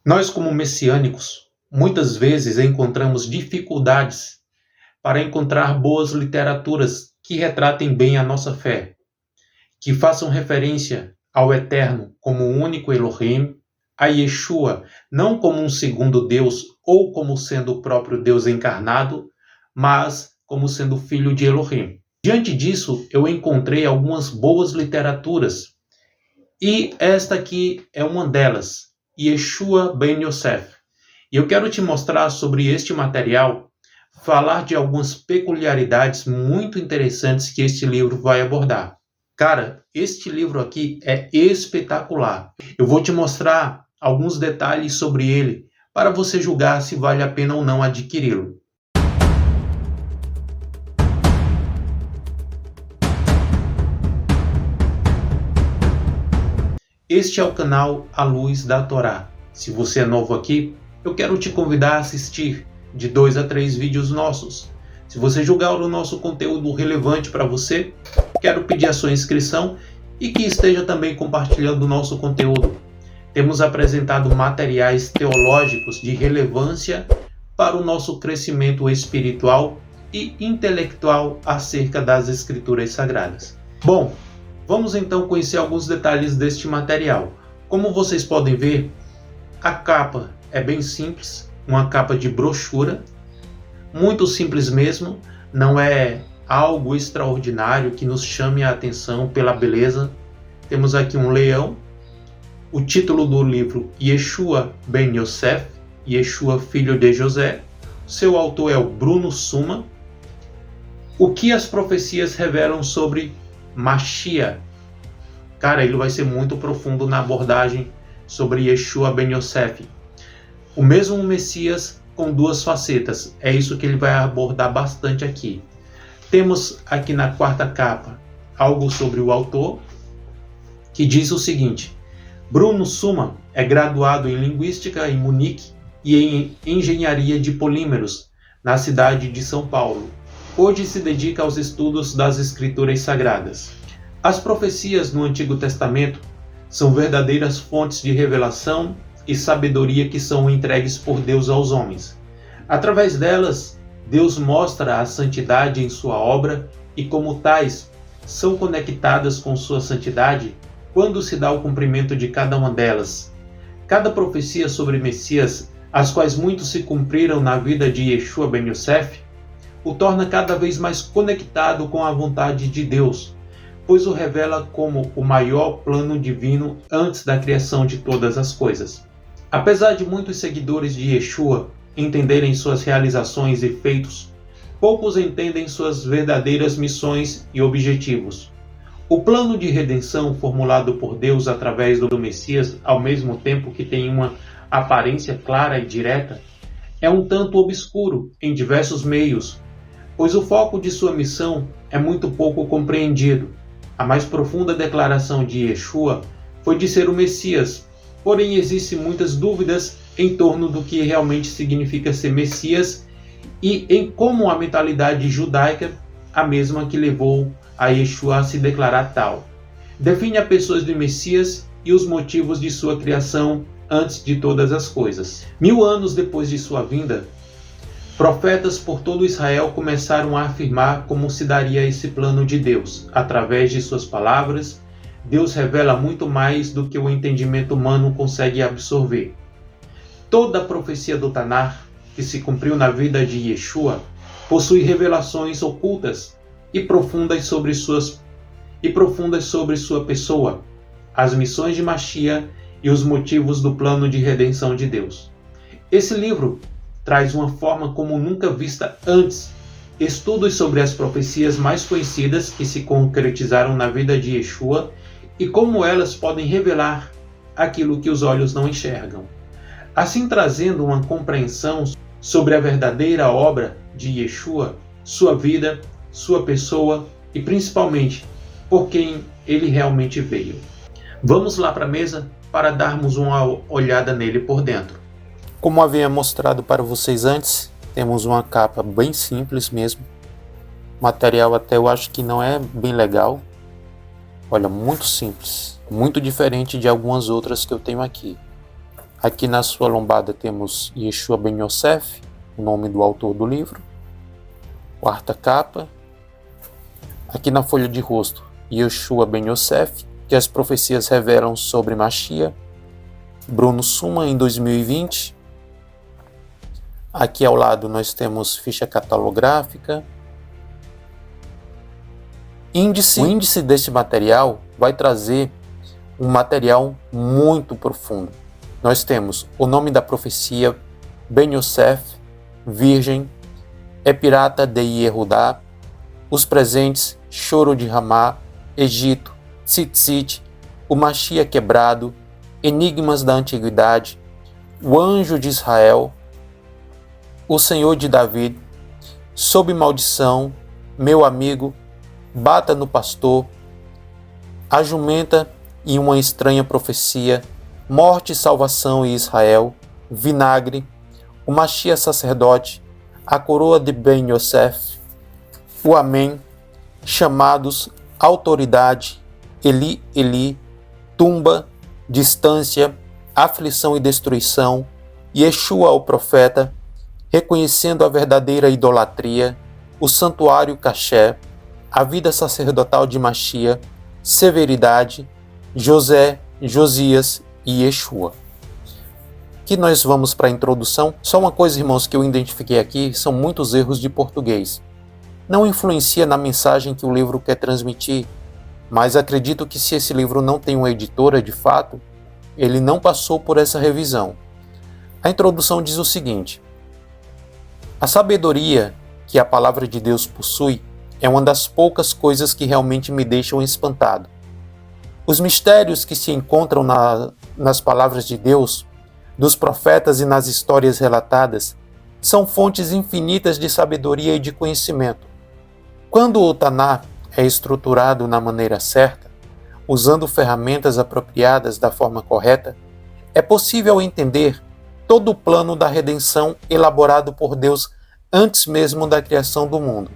Nós, como messiânicos, muitas vezes encontramos dificuldades para encontrar boas literaturas que retratem bem a nossa fé, que façam referência ao Eterno como o único Elohim, a Yeshua não como um segundo Deus ou como sendo o próprio Deus encarnado, mas como sendo filho de Elohim. Diante disso, eu encontrei algumas boas literaturas, e esta aqui é uma delas, Yeshua Ben Yosef. E eu quero te mostrar sobre este material, falar de algumas peculiaridades muito interessantes que este livro vai abordar. Cara, este livro aqui é espetacular. Eu vou te mostrar alguns detalhes sobre ele para você julgar se vale a pena ou não adquiri-lo. Este é o canal A Luz da Torá. Se você é novo aqui, eu quero te convidar a assistir de 2 a 3 vídeos nossos. Se você julgar o nosso conteúdo relevante para você, quero pedir a sua inscrição e que esteja também compartilhando o nosso conteúdo. Temos apresentado materiais teológicos de relevância para o nosso crescimento espiritual e intelectual acerca das Escrituras Sagradas. Bom, vamos então conhecer alguns detalhes deste material. Como vocês podem ver, a capa é bem simples, uma capa de brochura, muito simples mesmo, não é algo extraordinário que nos chame a atenção pela beleza. Temos aqui um leão, o título do livro Yeshua Ben Yosef, Yeshua filho de José, seu autor é o Bruno Suma. O que as profecias revelam sobre Mashiach? Cara, ele vai ser muito profundo na abordagem sobre Yeshua Ben Yosef. O mesmo Messias com duas facetas. É isso que ele vai abordar bastante aqui. Temos aqui na quarta capa algo sobre o autor, que diz o seguinte: Bruno Suma é graduado em Linguística em Munique e em Engenharia de Polímeros, na cidade de São Paulo. Hoje se dedica aos estudos das Escrituras Sagradas. As profecias no Antigo Testamento são verdadeiras fontes de revelação e sabedoria que são entregues por Deus aos homens. Através delas, Deus mostra a santidade em sua obra e, como tais, são conectadas com sua santidade quando se dá o cumprimento de cada uma delas. Cada profecia sobre Messias, as quais muitos se cumpriram na vida de Yeshua Ben Yosef, o torna cada vez mais conectado com a vontade de Deus, pois o revela como o maior plano divino antes da criação de todas as coisas. Apesar de muitos seguidores de Yeshua entenderem suas realizações e feitos, poucos entendem suas verdadeiras missões e objetivos. O plano de redenção formulado por Deus através do Messias, ao mesmo tempo que tem uma aparência clara e direta, é um tanto obscuro em diversos meios, pois o foco de sua missão é muito pouco compreendido. A mais profunda declaração de Yeshua foi de ser o Messias, porém existem muitas dúvidas em torno do que realmente significa ser Messias e em como a mentalidade judaica, a mesma que levou a Yeshua a se declarar tal, define a pessoa de Messias e os motivos de sua criação antes de todas as coisas. 1000 anos depois de sua vinda, profetas por todo Israel começaram a afirmar como se daria esse plano de Deus. Através de suas palavras, Deus revela muito mais do que o entendimento humano consegue absorver. Toda a profecia do Tanar, que se cumpriu na vida de Yeshua, possui revelações ocultas e profundas sobre sua pessoa, as missões de Mashiach e os motivos do plano de redenção de Deus. Esse livro traz uma forma como nunca vista antes, estudos sobre as profecias mais conhecidas que se concretizaram na vida de Yeshua e como elas podem revelar aquilo que os olhos não enxergam, assim trazendo uma compreensão sobre a verdadeira obra de Yeshua, sua vida, sua pessoa e principalmente por quem ele realmente veio. Vamos lá para a mesa para darmos uma olhada nele por dentro. Como havia mostrado para vocês antes, temos uma capa bem simples mesmo. O material até eu acho que não é bem legal. Olha, muito simples, muito diferente de algumas outras que eu tenho aqui. Aqui na sua lombada temos Yeshua Ben Yosef, o nome do autor do livro. Quarta capa. Aqui na folha de rosto, Yeshua Ben Yosef, que as profecias revelam sobre Mashiach. Bruno Suma, em 2020. Aqui ao lado nós temos ficha catalográfica. O índice deste material vai trazer um material muito profundo. Nós temos o nome da profecia, Ben Yosef, Virgem, Epirata de Yehudá, os presentes, Choro de Ramá, Egito, Tzitzit, o Mashiach quebrado, Enigmas da Antiguidade, o Anjo de Israel, o Senhor de David, Sob Maldição, Meu Amigo, Bata no Pastor, A Jumenta e uma Estranha Profecia, Morte, Salvação e Israel, Vinagre, o Mashiach Sacerdote, a Coroa de Ben Yosef, o Amém, Chamados, Autoridade, Eli, Eli, Tumba, Distância, Aflição e Destruição, Yeshua o Profeta, Reconhecendo a Verdadeira Idolatria, o Santuário Caché, a Vida Sacerdotal de Mashiach, Severidade, José, Josias e Yeshua. Aqui nós vamos para a introdução. Só uma coisa, irmãos, que eu identifiquei aqui, são muitos erros de português. Não influencia na mensagem que o livro quer transmitir, mas acredito que se esse livro não tem uma editora de fato, ele não passou por essa revisão. A introdução diz o seguinte: a sabedoria que a palavra de Deus possui é uma das poucas coisas que realmente me deixam espantado. Os mistérios que se encontram nas palavras de Deus, dos profetas e nas histórias relatadas, são fontes infinitas de sabedoria e de conhecimento. Quando o Taná é estruturado na maneira certa, usando ferramentas apropriadas da forma correta, é possível entender todo o plano da redenção elaborado por Deus antes mesmo da criação do mundo.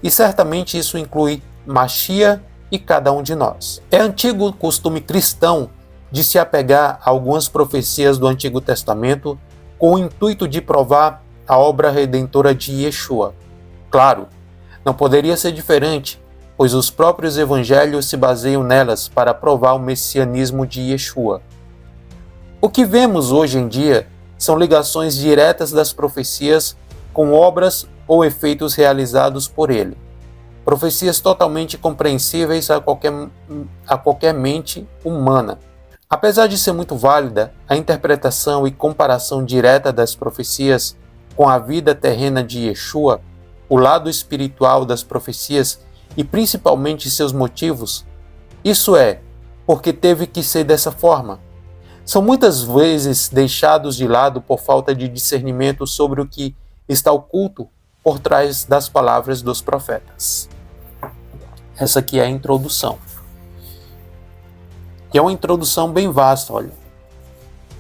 E certamente isso inclui Mashiach e cada um de nós. É antigo costume cristão de se apegar a algumas profecias do Antigo Testamento com o intuito de provar a obra redentora de Yeshua. Claro, não poderia ser diferente, pois os próprios evangelhos se baseiam nelas para provar o messianismo de Yeshua. O que vemos hoje em dia são ligações diretas das profecias com obras ou efeitos realizados por ele. Profecias totalmente compreensíveis a qualquer mente humana. Apesar de ser muito válida, a interpretação e comparação direta das profecias com a vida terrena de Yeshua, o lado espiritual das profecias e principalmente seus motivos, isso é, porque teve que ser dessa forma, são muitas vezes deixados de lado por falta de discernimento sobre o que está oculto por trás das palavras dos profetas. Essa aqui é a introdução. E é uma introdução bem vasta, olha.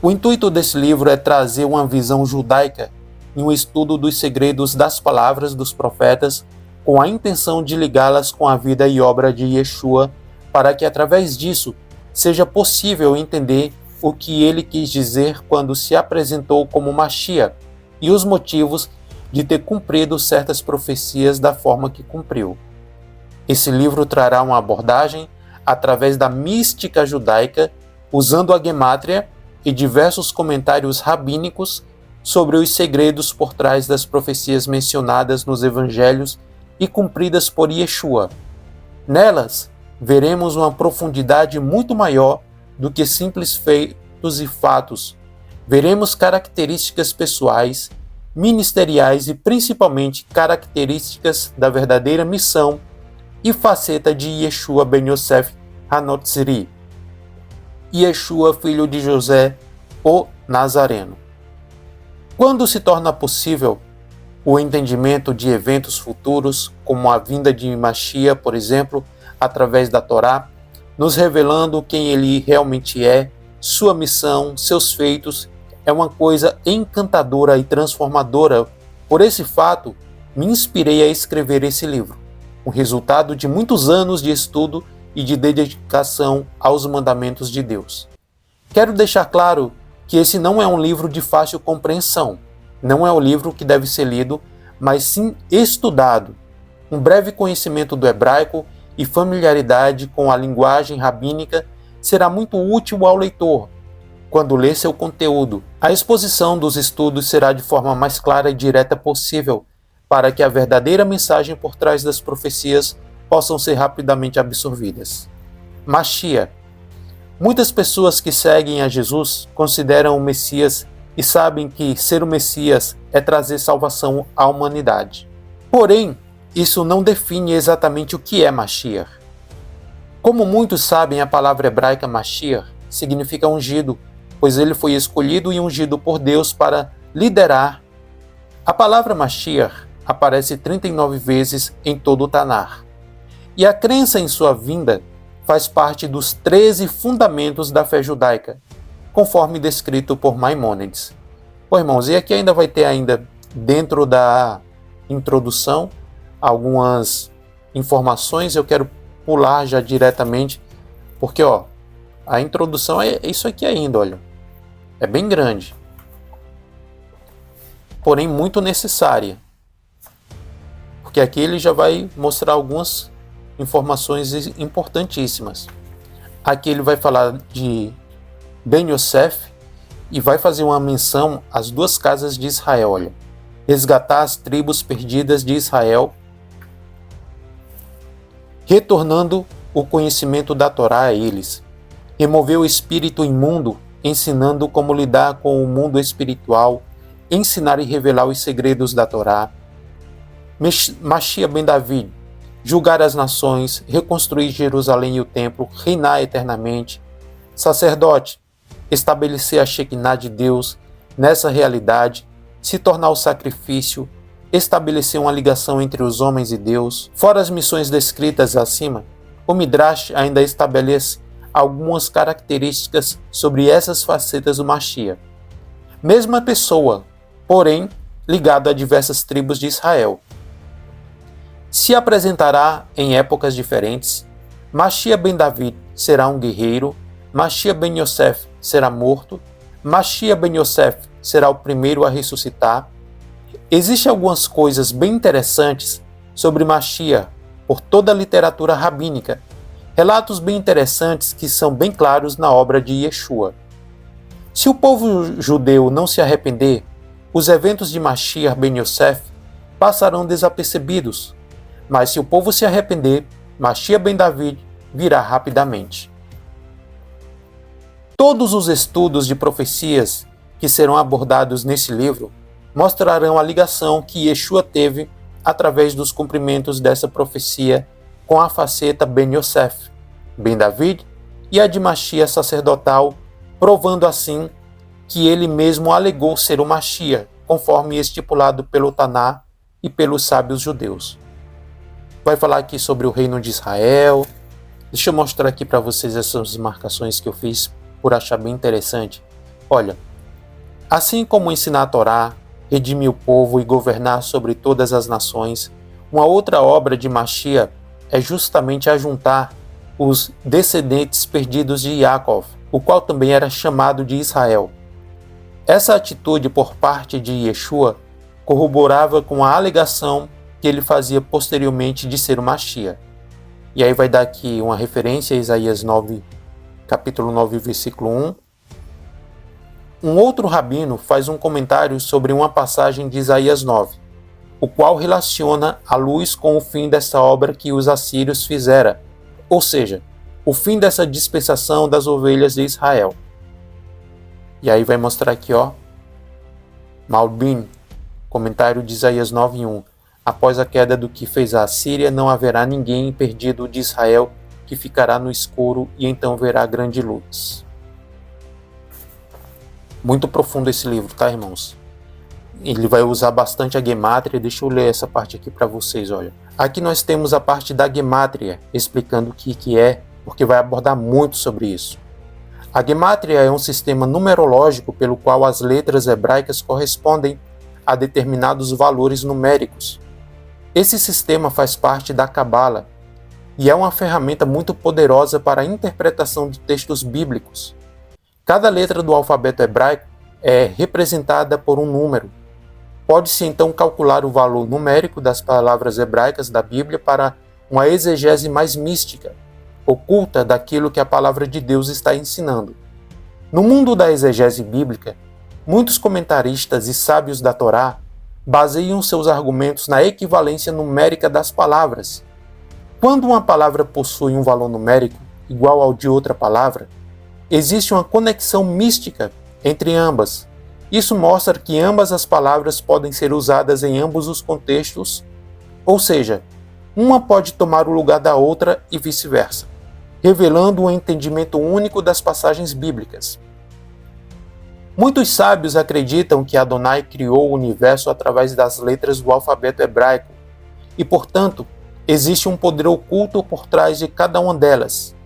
O intuito desse livro é trazer uma visão judaica e um estudo dos segredos das palavras dos profetas com a intenção de ligá-las com a vida e obra de Yeshua, para que através disso seja possível entender o que ele quis dizer quando se apresentou como Mashiach e os motivos de ter cumprido certas profecias da forma que cumpriu. Esse livro trará uma abordagem através da mística judaica, usando a gemátria e diversos comentários rabínicos sobre os segredos por trás das profecias mencionadas nos evangelhos e cumpridas por Yeshua. Nelas, veremos uma profundidade muito maior do que simples feitos e fatos. Veremos características pessoais, ministeriais e principalmente características da verdadeira missão e faceta de Yeshua Ben Yosef Hanotzri, Yeshua, filho de José, o Nazareno. Quando se torna possível o entendimento de eventos futuros, como a vinda de Mashiach, por exemplo, através da Torá, nos revelando quem ele realmente é, sua missão, seus feitos, é uma coisa encantadora e transformadora. Por esse fato, me inspirei a escrever esse livro, o resultado de muitos anos de estudo e de dedicação aos mandamentos de Deus. Quero deixar claro que esse não é um livro de fácil compreensão. Não é um livro que deve ser lido, mas sim estudado. Um breve conhecimento do hebraico e familiaridade com a linguagem rabínica será muito útil ao leitor quando lê seu conteúdo. A exposição dos estudos será de forma mais clara e direta possível, para que a verdadeira mensagem por trás das profecias possam ser rapidamente absorvidas. Mashiach. Muitas pessoas que seguem a Jesus consideram o Messias e sabem que ser o Messias é trazer salvação à humanidade. Porém, isso não define exatamente o que é Mashiach. Como muitos sabem, a palavra hebraica Mashiach significa ungido, pois ele foi escolhido e ungido por Deus para liderar. A palavra Mashiach aparece 39 vezes em todo o Tanar. E a crença em sua vinda faz parte dos 13 fundamentos da fé judaica, conforme descrito por Maimônides. Bom, irmãos, e aqui ainda vai ter dentro da introdução, algumas informações. Eu quero pular já diretamente, porque a introdução é isso aqui ainda, olha. É bem grande, porém muito necessária, porque aqui ele já vai mostrar algumas informações importantíssimas. Aqui ele vai falar de Ben Yosef e vai fazer uma menção às duas casas de Israel, olha. Resgatar as tribos perdidas de Israel, retornando o conhecimento da Torá a eles, remover o espírito imundo, ensinando como lidar com o mundo espiritual, ensinar e revelar os segredos da Torá. Mashiach ben David, julgar as nações, reconstruir Jerusalém e o templo, reinar eternamente. Sacerdote, estabelecer a Shekinah de Deus nessa realidade, se tornar o sacrifício, estabelecer uma ligação entre os homens e Deus. Fora as missões descritas acima, o Midrash ainda estabelece algumas características sobre essas facetas do Mashiach. Mesma pessoa, porém ligado a diversas tribos de Israel. Se apresentará em épocas diferentes. Mashiach ben David será um guerreiro, Mashiach ben Yosef será morto, Mashiach ben Yosef será o primeiro a ressuscitar. Existem algumas coisas bem interessantes sobre Mashiach por toda a literatura rabínica, relatos bem interessantes que são bem claros na obra de Yeshua. Se o povo judeu não se arrepender, os eventos de Mashiach ben Yosef passarão desapercebidos, mas se o povo se arrepender, Mashiach ben David virá rapidamente. Todos os estudos de profecias que serão abordados nesse livro mostrarão a ligação que Yeshua teve através dos cumprimentos dessa profecia com a faceta Ben Yosef, Ben David e a de Mashiach sacerdotal, provando assim que ele mesmo alegou ser o Mashiach, conforme estipulado pelo Taná e pelos sábios judeus. Vai falar aqui sobre o reino de Israel. Deixa eu mostrar aqui para vocês essas marcações que eu fiz por achar bem interessante. Olha, assim como ensinar a Torá, redimir o povo e governar sobre todas as nações, uma outra obra de Mashiach é justamente ajuntar os descendentes perdidos de Yaakov, o qual também era chamado de Israel. Essa atitude por parte de Yeshua corroborava com a alegação que ele fazia posteriormente de ser o Mashiach. E aí vai dar aqui uma referência a Isaías 9, capítulo 9, versículo 1. Um outro rabino faz um comentário sobre uma passagem de Isaías 9, o qual relaciona a luz com o fim dessa obra que os assírios fizeram, ou seja, o fim dessa dispensação das ovelhas de Israel. E aí vai mostrar aqui, Malbim, comentário de Isaías 9:1. Após a queda do que fez a Assíria, não haverá ninguém perdido de Israel que ficará no escuro e então verá grande luz. Muito profundo esse livro, tá, irmãos? Ele vai usar bastante a gemátria. Deixa eu ler essa parte aqui para vocês, olha. Aqui nós temos a parte da gemátria, explicando o que é, porque vai abordar muito sobre isso. A gemátria é um sistema numerológico pelo qual as letras hebraicas correspondem a determinados valores numéricos. Esse sistema faz parte da Cabala e é uma ferramenta muito poderosa para a interpretação de textos bíblicos. Cada letra do alfabeto hebraico é representada por um número. Pode-se então calcular o valor numérico das palavras hebraicas da Bíblia para uma exegese mais mística, oculta daquilo que a palavra de Deus está ensinando. No mundo da exegese bíblica, muitos comentaristas e sábios da Torá baseiam seus argumentos na equivalência numérica das palavras. Quando uma palavra possui um valor numérico igual ao de outra palavra, existe uma conexão mística entre ambas. Isso mostra que ambas as palavras podem ser usadas em ambos os contextos, ou seja, uma pode tomar o lugar da outra e vice-versa, revelando um entendimento único das passagens bíblicas. Muitos sábios acreditam que Adonai criou o universo através das letras do alfabeto hebraico e, portanto, existe um poder oculto por trás de cada uma delas.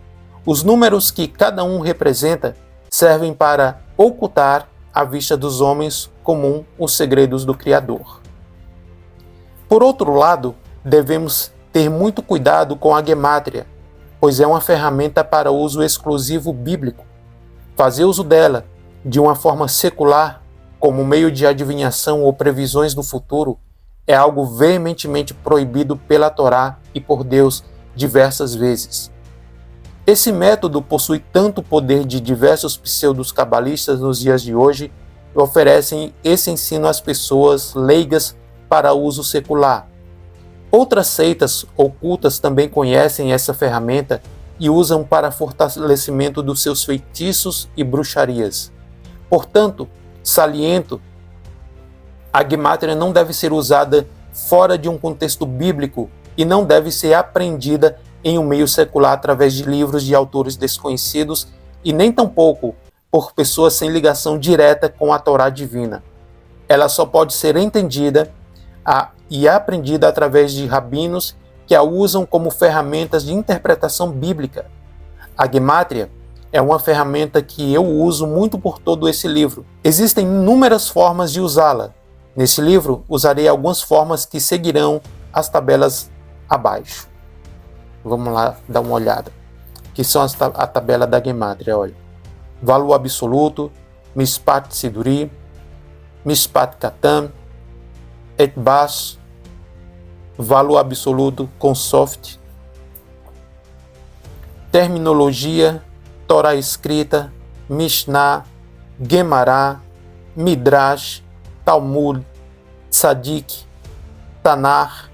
Os números que cada um representa servem para ocultar à vista dos homens comum os segredos do Criador. Por outro lado, devemos ter muito cuidado com a gemátria, pois é uma ferramenta para uso exclusivo bíblico. Fazer uso dela de uma forma secular, como meio de adivinhação ou previsões do futuro, é algo veementemente proibido pela Torá e por Deus diversas vezes. Esse método possui tanto poder de diversos pseudos cabalistas nos dias de hoje que oferecem esse ensino às pessoas leigas para uso secular. Outras seitas ocultas também conhecem essa ferramenta e usam para fortalecimento dos seus feitiços e bruxarias. Portanto, saliento, a gemátria não deve ser usada fora de um contexto bíblico e não deve ser aprendida em um meio secular através de livros de autores desconhecidos e nem tampouco por pessoas sem ligação direta com a Torá divina. Ela só pode ser entendida e aprendida através de rabinos que a usam como ferramentas de interpretação bíblica. A gemátria é uma ferramenta que eu uso muito por todo esse livro. Existem inúmeras formas de usá-la. Nesse livro, usarei algumas formas que seguirão as tabelas abaixo. Vamos lá dar uma olhada. Que são a tabela da gemátria, olha. Valor absoluto, Mishpat Siduri, Mishpat Katan, Etbas, valor absoluto com soft, terminologia, Torá escrita, Mishnah, Gemará, Midrash, Talmud, Tzadik, Tanar,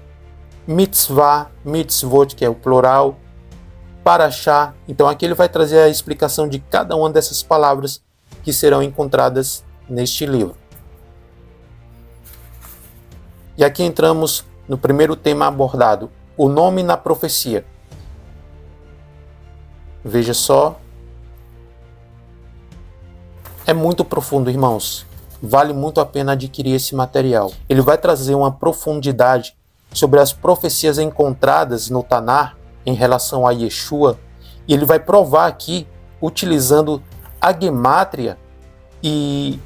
Mitzvah, Mitzvot, que é o plural, Parashá. Então aqui ele vai trazer a explicação de cada uma dessas palavras que serão encontradas neste livro. E aqui entramos no primeiro tema abordado, o nome na profecia. Veja só. É muito profundo, irmãos. Vale muito a pena adquirir esse material. Ele vai trazer uma profundidade sobre as profecias encontradas no Tanar em relação a Yeshua, e ele vai provar aqui, utilizando a gemátria e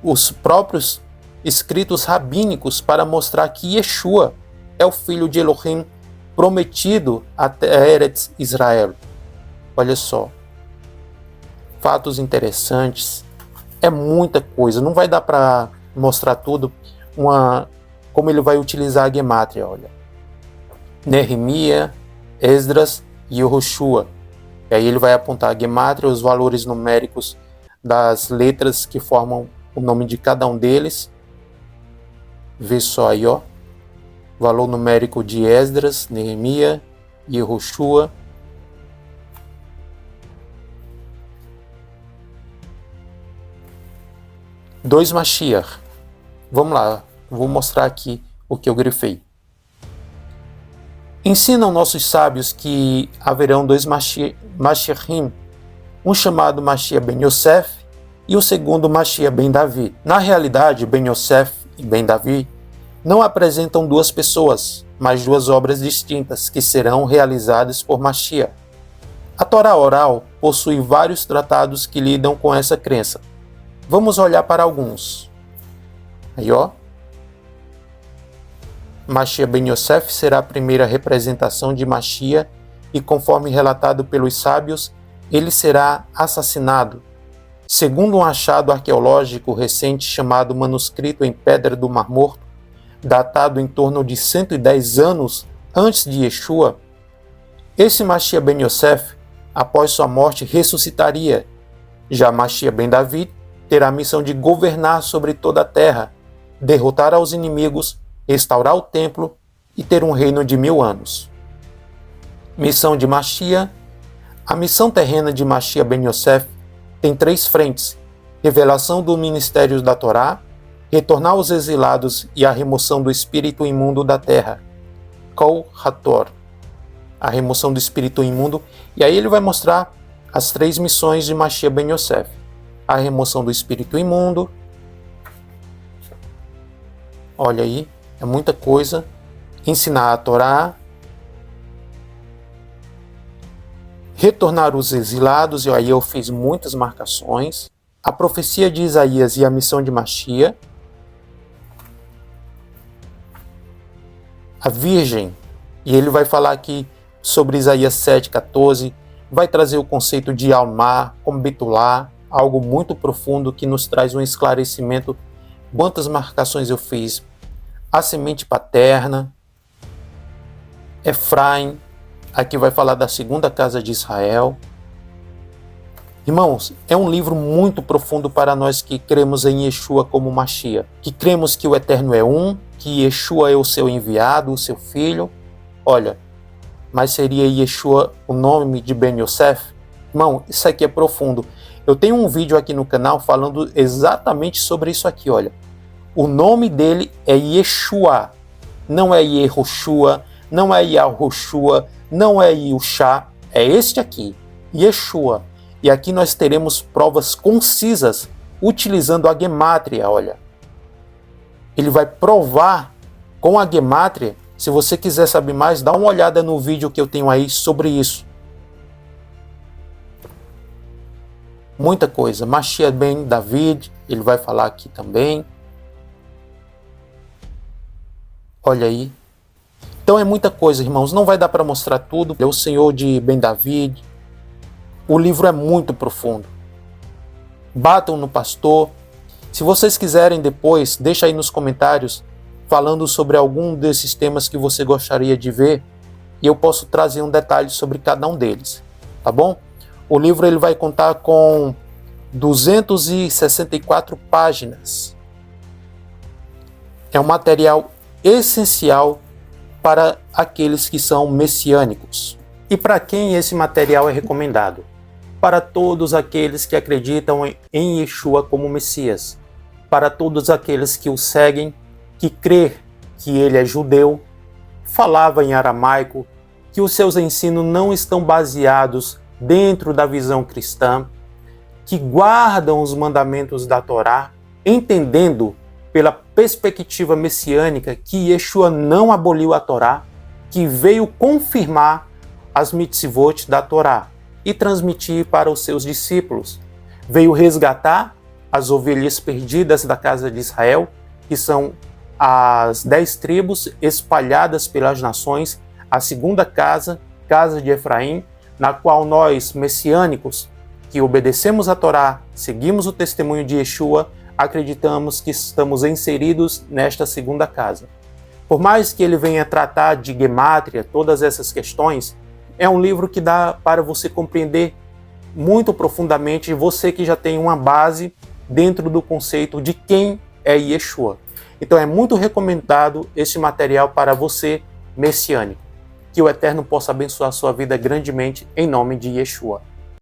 os próprios escritos rabínicos para mostrar que Yeshua é o filho de Elohim prometido a Eretz Israel. Olha só. Fatos interessantes. É muita coisa. Não vai dar para mostrar tudo. Como ele vai utilizar a gemátria. Olha. Nehemia, Esdras e Yehoshua. E aí ele vai apontar a gemátria, os valores numéricos das letras que formam o nome de cada um deles. Vê só aí, ó. Valor numérico de Esdras, Nehemia e Yehoshua. Dois Mashiach. Vamos lá, vou mostrar aqui o que eu grifei. Ensinam nossos sábios que haverão dois Mashiachim, um chamado Mashiach ben Yosef e o segundo Mashiach ben Davi. Na realidade, Ben Yosef e Ben Davi não apresentam duas pessoas, mas duas obras distintas que serão realizadas por Mashiach. A Torá oral possui vários tratados que lidam com essa crença. Vamos olhar para alguns. Aí, ó. Mashiach ben Yosef será a primeira representação de Mashiach e, conforme relatado pelos sábios, ele será assassinado. Segundo um achado arqueológico recente chamado Manuscrito em Pedra do Mar Morto, datado em torno de 110 anos antes de Yeshua, esse Mashiach ben Yosef, após sua morte, ressuscitaria. Já Mashiach ben David terá a missão de governar sobre toda a terra, derrotar aos inimigos, restaurar o templo e ter um reino de 1000 anos. Missão de Mashiach. A missão terrena de Mashiach ben Yosef tem 3 frentes: revelação do ministério da Torá, retornar aos exilados e a remoção do espírito imundo da terra, Kol Hator, a remoção do espírito imundo. E aí ele vai mostrar as 3 missões de Mashiach ben Yosef: a remoção do espírito imundo. Olha aí, é muita coisa. Ensinar a Torá, retornar os exilados, e aí eu fiz muitas marcações, a profecia de Isaías e a missão de Mashiach, a Virgem, e ele vai falar aqui sobre Isaías 7,14, vai trazer o conceito de Almar, como Betulá, algo muito profundo que nos traz um esclarecimento. Quantas marcações eu fiz? A semente paterna, Efraim, aqui vai falar da segunda casa de Israel. Irmãos, é um livro muito profundo para nós que cremos em Yeshua como Mashiach, que cremos que o Eterno é um, que Yeshua é o seu enviado, o seu filho. Olha, mas seria Yeshua o nome de Ben Yosef? Irmão, isso aqui é profundo. Eu tenho um vídeo aqui no canal falando exatamente sobre isso aqui, olha. O nome dele é Yeshua, não é Yehoshua, não é Yahushua, não é Yushá, é este aqui, Yeshua. E aqui nós teremos provas concisas utilizando a gemátria, olha. Ele vai provar com a gemátria. Se você quiser saber mais, dá uma olhada no vídeo que eu tenho aí sobre isso. Muita coisa. Mashiach ben David, ele vai falar aqui também. Olha aí. Então é muita coisa, irmãos. Não vai dar para mostrar tudo. É o Senhor de Ben David. O livro é muito profundo. Batam no pastor. Se vocês quiserem depois, deixa aí nos comentários falando sobre algum desses temas que você gostaria de ver, e eu posso trazer um detalhe sobre cada um deles, tá bom? O livro ele vai contar com 264 páginas. É um material essencial para aqueles que são messiânicos. E para quem esse material é recomendado? Para todos aqueles que acreditam em Yeshua como Messias, para todos aqueles que o seguem, que crê que ele é judeu, falava em aramaico, que os seus ensinos não estão baseados dentro da visão cristã, que guardam os mandamentos da Torá, entendendo pela perspectiva messiânica que Yeshua não aboliu a Torá, que veio confirmar as mitzvot da Torá e transmitir para os seus discípulos. Veio resgatar as ovelhas perdidas da casa de Israel, que são as 10 tribos espalhadas pelas nações, a segunda casa, casa de Efraim, na qual nós, messiânicos, que obedecemos a Torá, seguimos o testemunho de Yeshua, acreditamos que estamos inseridos nesta segunda casa. Por mais que ele venha tratar de gemátria, todas essas questões, é um livro que dá para você compreender muito profundamente, você que já tem uma base dentro do conceito de quem é Yeshua. Então é muito recomendado este material para você messiânico. Que o Eterno possa abençoar a sua vida grandemente em nome de Yeshua.